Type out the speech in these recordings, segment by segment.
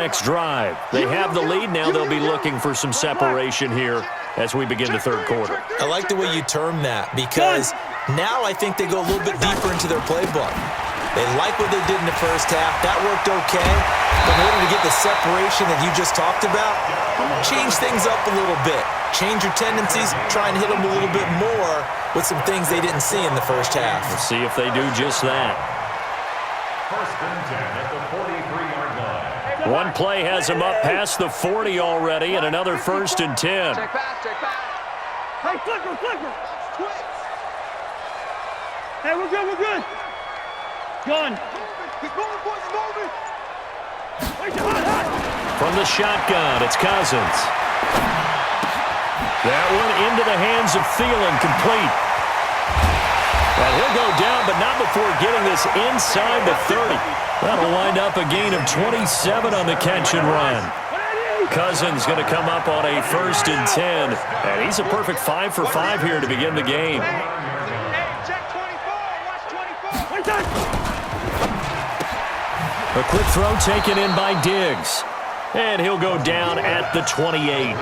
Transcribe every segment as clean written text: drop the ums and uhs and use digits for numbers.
next drive. They have the lead now. They'll be looking for some separation here as we begin the third quarter. I like the way you term that, because now I think they go a little bit deeper into their playbook. They like what they did in the first half. That worked okay. But in order to get the separation that you just talked about, change things up a little bit. Change your tendencies. Try and hit them a little bit more with some things they didn't see in the first half. We'll see if they do just that. First and 10 at the 43-yard line. One play has him up past the 40 already, and another first and 10. Check back, check back. Hey, flicker. Hey, we're good. Gun. He's moving, boys, he's moving. From the shotgun, it's Cousins. That one into the hands of Thielen, complete. And he'll go down, but not before getting this inside the 30. That'll wind up a gain of 27 on the catch and run. Cousins going to come up on a first and 10. And he's a perfect 5 for 5 here to begin the game. A quick throw taken in by Diggs. And he'll go down at the 28.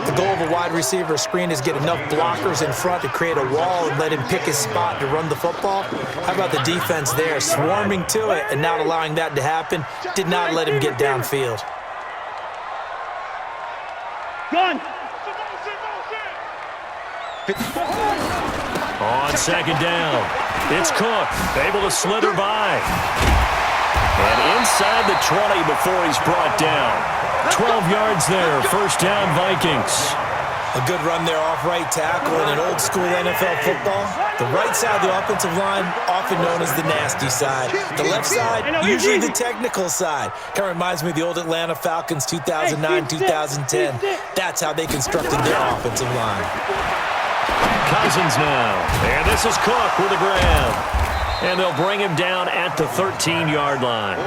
The goal of a wide receiver screen is get enough blockers in front to create a wall and let him pick his spot to run the football. How about the defense there, swarming to it and not allowing that to happen? Did not let him get downfield. Gun. On second down, it's Cook, able to slither by. And inside the 20 before he's brought down. 12 yards there, first down Vikings. A good run there off right tackle in an old school NFL football. The right side of the offensive line, often known as the nasty side. The left side, usually the technical side. Kind of reminds me of the old Atlanta Falcons 2009, 2010. That's how they constructed their offensive line. Cousins now. And this is Cook with a grab. And they'll bring him down at the 13-yard line.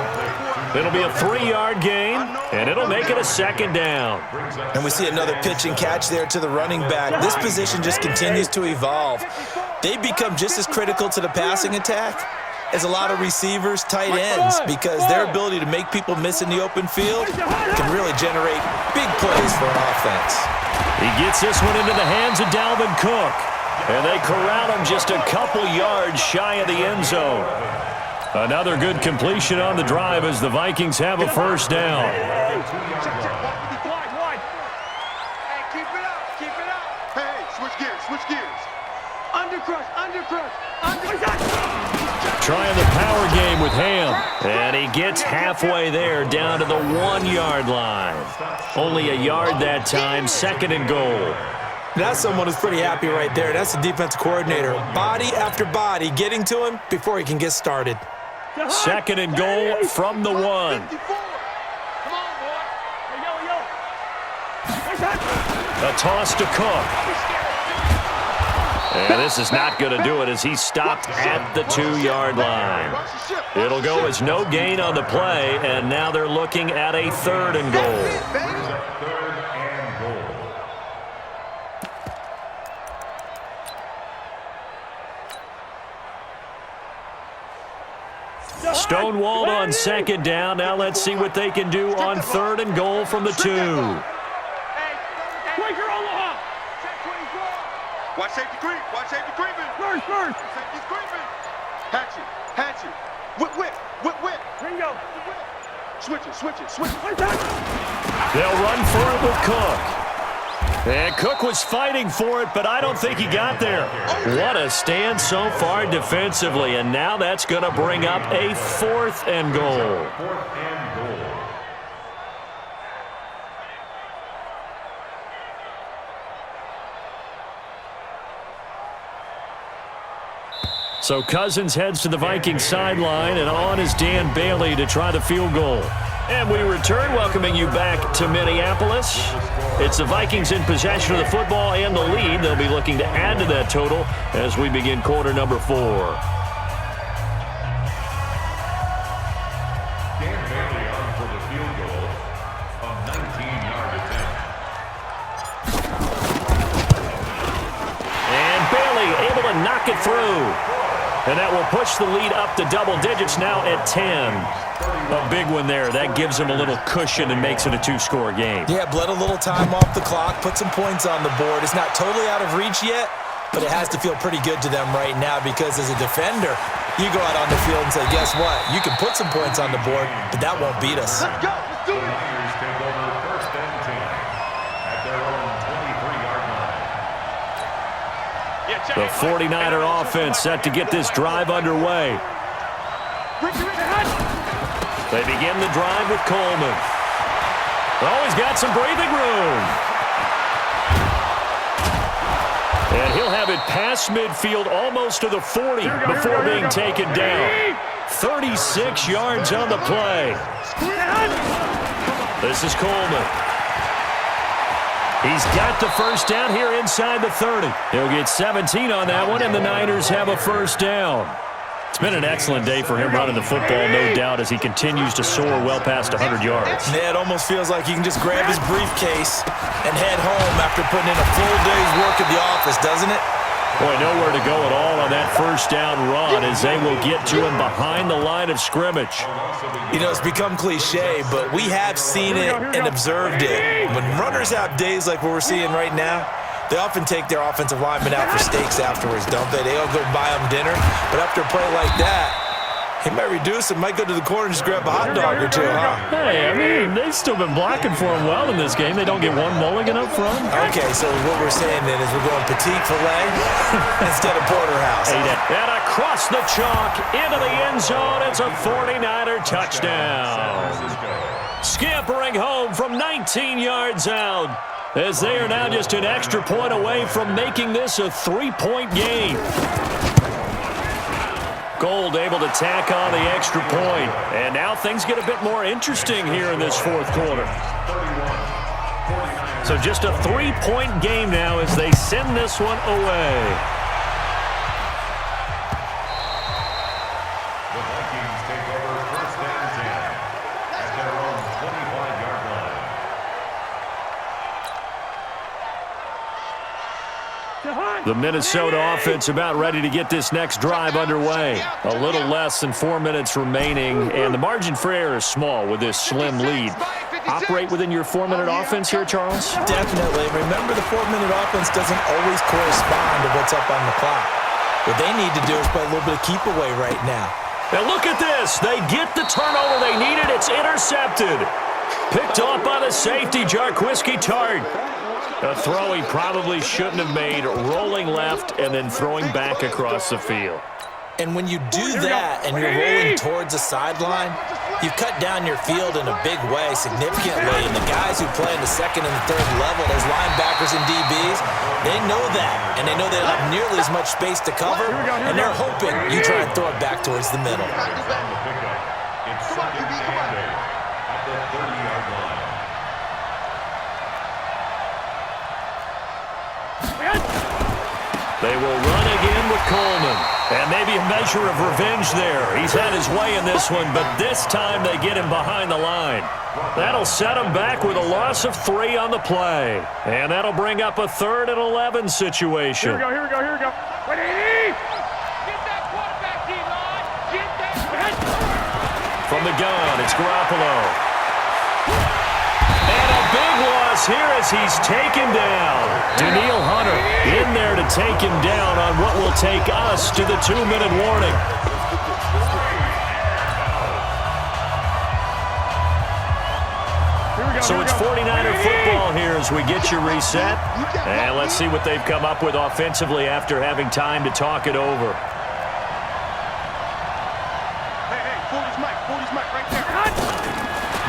It'll be a 3-yard gain, and it'll make it a second down. And we see another pitch and catch there to the running back. This position just continues to evolve. They become just as critical to the passing attack as a lot of receivers, tight ends, because their ability to make people miss in the open field can really generate big plays for an offense. He gets this one into the hands of Dalvin Cook. And they corral him just a couple yards shy of the end zone. Another good completion on the drive as the Vikings have a first down. Hey, keep it up. Hey, switch gears. Undercrush. Trying the power game with Ham. And he gets halfway there down to the 1-yard line. Only a yard that time, second and goal. That's someone who's pretty happy right there. That's the defensive coordinator. Body after body getting to him before he can get started. Second and goal from the 1. Come on, boy. A toss to Cook. And this is not going to do it as he's stopped at the 2-yard line. It'll go as no gain on the play, and now they're looking at a third and goal. Stonewalled on second down. Now let's see what they can do on third and goal from the 2. Watch safety creeping. First. Safety's creeping. Hatchet. Whip. Ringo. Switch it. They'll run for it with Cook. And Cook was fighting for it, but I don't think he got there. What a stand so far defensively, and now that's going to bring up a 4th and goal. So Cousins heads to the Vikings sideline, and on is Dan Bailey to try the field goal. And we return, welcoming you back to Minneapolis. It's the Vikings in possession of the football and the lead. They'll be looking to add to that total as we begin quarter number 4. Dan Bailey on for the field goal, a 19-yard attempt. And Bailey able to knock it through. And that will push the lead up to double digits now at 10. A big one there. That gives him a little cushion and makes it a two-score game. Yeah, bled a little time off the clock, put some points on the board. It's not totally out of reach yet, but it has to feel pretty good to them right now because as a defender, you go out on the field and say, guess what? You can put some points on the board, but that won't beat us. Let's go. Let's do The it. Niners take over first and 10 at their own 23-yard line. The 49er offense set to get this drive underway. They begin the drive with Coleman. Oh, he's got some breathing room. And he'll have it past midfield almost to the 40 before being taken down. 36 yards on the play. This is Coleman. He's got the first down here inside the 30. He'll get 17 on that one, and the Niners have a first down. It's been an excellent day for him running the football, no doubt, as he continues to soar well past 100 yards. Yeah, it almost feels like he can just grab his briefcase and head home after putting in a full day's work at the office, doesn't it? Boy, nowhere to go at all on that first down run as they will get to him behind the line of scrimmage. You know, it's become cliche, but we have seen it and observed it. When runners have days like what we're seeing right now, they often take their offensive linemen out for steaks afterwards, don't they? They all go buy them dinner. But after a play like that, he might reduce it, might go to the corner and just grab a hot dog or two, huh? Hey, I mean, they've still been blocking for him well in this game. They don't get one mulligan up front. Okay, so what we're saying then is we're going petite filet instead of porterhouse. And across the chalk into the end zone. It's a 49er touchdown. Scampering home from 19 yards out, as they are now just an extra point away from making this a 3-point game. Gold able to tack on the extra point. And now things get a bit more interesting here in this fourth quarter. So just a 3-point game now as they send this one away. The Vikings take over first and 10 at their own 25-yard line. The Minnesota offense about ready to get this next drive underway. A little less than 4 minutes remaining, and the margin for error is small with this slim lead. Operate within your 4-minute offense here, Charles? Definitely. Remember, the 4-minute offense doesn't always correspond to what's up on the clock. What they need to do is play a little bit of keep away right now. Now look at this. They get the turnover they needed. It's intercepted. Picked off by the safety, Jarquiski Tart. A throw he probably shouldn't have made, rolling left and then throwing back across the field. And when you do that and you're rolling towards the sideline, you cut down your field in a big way, significantly. And the guys who play in the second and the third level, those linebackers and DBs, they know that. And they know they don't have nearly as much space to cover. And they're hoping you try and throw it back towards the middle. On the pickup, it's second and 8 at the 30-yard line. They will run again with Coleman. And maybe a measure of revenge there. He's had his way in this one, but this time they get him behind the line. That'll set him back with a loss of 3 on the play. And that'll bring up a 3rd and 11 situation. Here we go. Ready? Get that quarterback, D-line. Get that. From the gun, it's Garoppolo. And a big loss here as he's taken down. Daniil Hunter in there to take him down on what will take us to the 2-minute warning. So it's 49er football here as we get you reset. And let's see what they've come up with offensively after having time to talk it over. Hey, Forty's mic right there.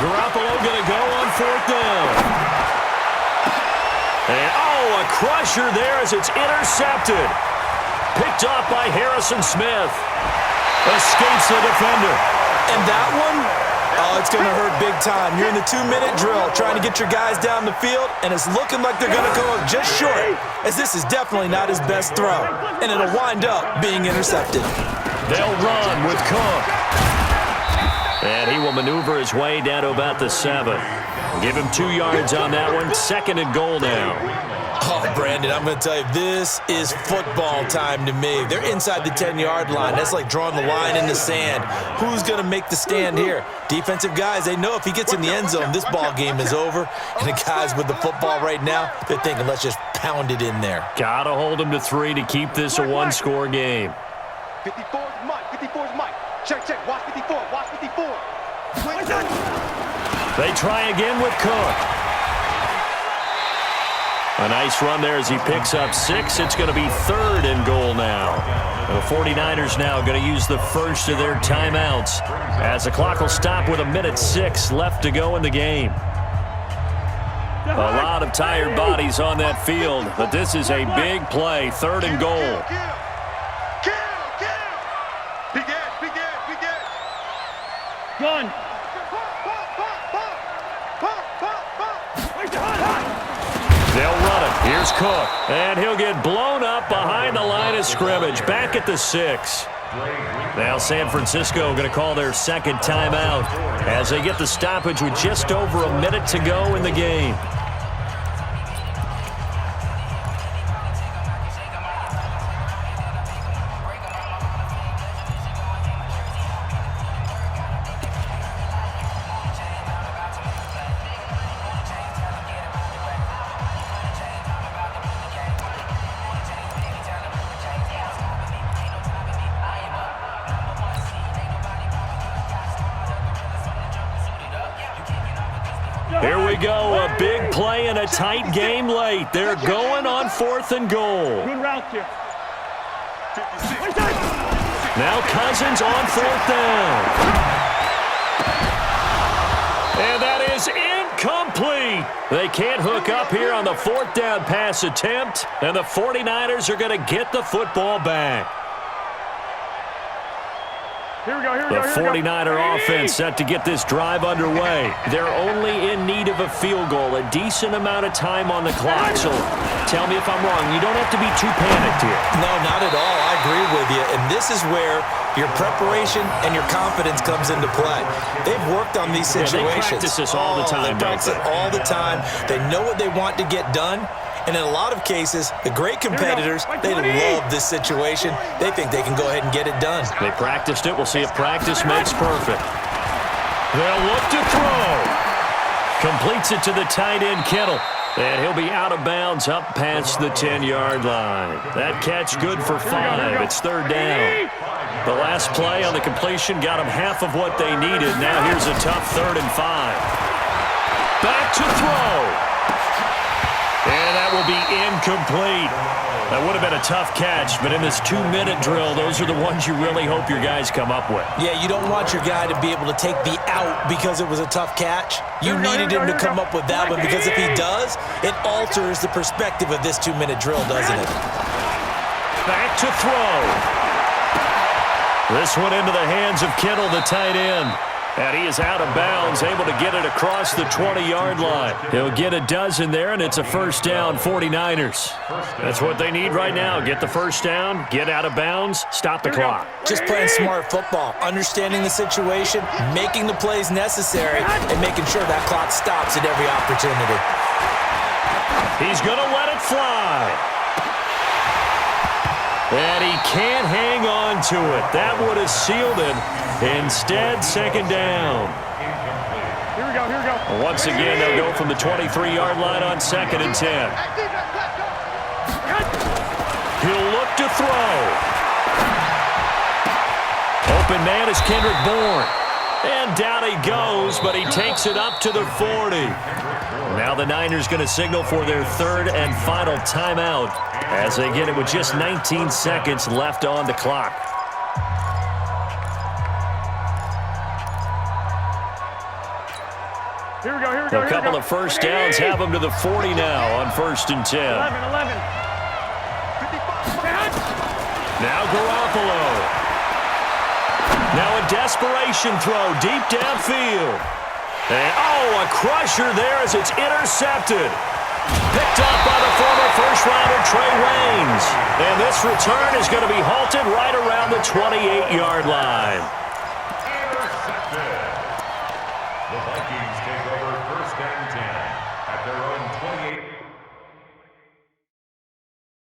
Garoppolo going to go on 4th down. And, a crusher there as it's intercepted. Picked off by Harrison Smith. Escapes the defender. And that one, it's going to hurt big time. You're in the 2-minute drill trying to get your guys down the field, and it's looking like they're going to go up just short, as this is definitely not his best throw, and it'll wind up being intercepted. They'll run with Cook. And he will maneuver his way down to about the 7. Give him 2 yards on that one. 2nd and goal now. Oh, Brandon, I'm going to tell you, this is football time to me. They're inside the 10-yard line. That's like drawing the line in the sand. Who's going to make the stand here? Defensive guys, they know if he gets in the end zone, this ball game is over. And the guys with the football right now, they're thinking, let's just pound it in there. Got to hold him to 3 to keep this a one-score game. 54 is Mike. 54 is Mike. Check, check. Watch 54. Watch 54. They try again with Cook. A nice run there as he picks up 6. It's going to be 3rd and goal now. The 49ers now going to use the first of their timeouts as the clock will stop with 1:06 left to go in the game. A lot of tired bodies on that field, but this is a big play. 3rd and goal. Gun. They'll run it. Here's Cook. And he'll get blown up behind the line of scrimmage. Back at the 6. Now San Francisco going to call their second timeout as they get the stoppage with just over a minute to go in the game. Here we go, a big play and a tight game late. They're going on 4th and goal. Good route here. Now Cousins on 4th down. And that is incomplete. They can't hook up here on the 4th down pass attempt, and the 49ers are going to get the football back. Here we go, here we The go, here we go. 49er offense set to get this drive underway. They're only in need of a field goal, a decent amount of time on the clock. So tell me if I'm wrong. You don't have to be too panicked here. No, not at all. I agree with you. And this is where your preparation and your confidence comes into play. They've worked on these situations. They practice this all the time, They practice it all the time. They know what they want to get done. And in a lot of cases, the great competitors, they love this situation. They think they can go ahead and get it done. They practiced it. We'll see if practice makes perfect. They'll look to throw. Completes it to the tight end, Kittle. And he'll be out of bounds up past the 10-yard line. That catch good for 5. It's 3rd down. The last play on the completion got them half of what they needed. Now here's a tough 3rd and 5. Back to throw. And that will be incomplete. That would have been a tough catch, but in this 2-minute drill, those are the ones you really hope your guys come up with. Yeah, you don't want your guy to be able to take the out because it was a tough catch. You needed him to come up with that one because if he does, it alters the perspective of this 2-minute drill, doesn't it? Back to throw. This one into the hands of Kittle, the tight end. And he is out of bounds, able to get it across the 20-yard line. He'll get a dozen there, and it's a 1st down 49ers. That's what they need right now. Get the 1st down, get out of bounds, stop the clock. Just playing smart football, understanding the situation, making the plays necessary, and making sure that clock stops at every opportunity. He's going to let it fly. And he can't hang on to it. That would have sealed it. Instead, 2nd down. Here we go, here we go. Once again, they'll go from the 23-yard line on 2nd and 10. He'll look to throw. Open man is Kendrick Bourne. And down he goes, but he takes it up to the 40. Now the Niners going to signal for their 3rd and final timeout as they get it with just 19 seconds left on the clock. Here we go, here we go, A couple of 1st downs have them to the 40 now on 1st and 10. 11. Now Garoppolo. Now a desperation throw deep downfield. And, a crusher there as it's intercepted. Picked up by the former first-rounder Trey Waynes. And this return is going to be halted right around the 28-yard line. Intercepted. The Vikings